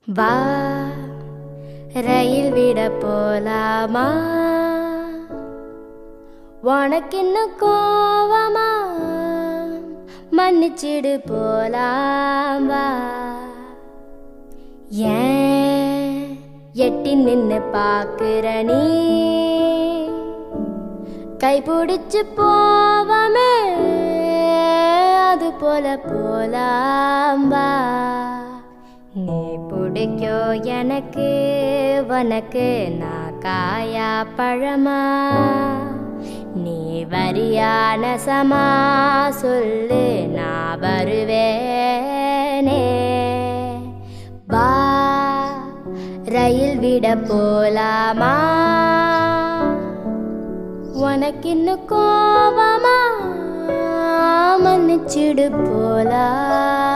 வா ரயில் விட போலாமா? உனக்கின்னு கோவமா? மன்னிச்சிடு போலாம் வா. ஏன் எட்டி நின்னு பாக்குற நீ? கைபிடிச்சு போவமே அது போல போலாம் வா. நீ பிடிக்கோ எனக்கு, உனக்கு நான் காயா பழமா? நீ வரியான சமா சொல்லு, நான் வருவேனே. வா ரயில் விட போலாமா? உனக்கின்னு கோவமா? மன்னிச்சிடு போலாம்.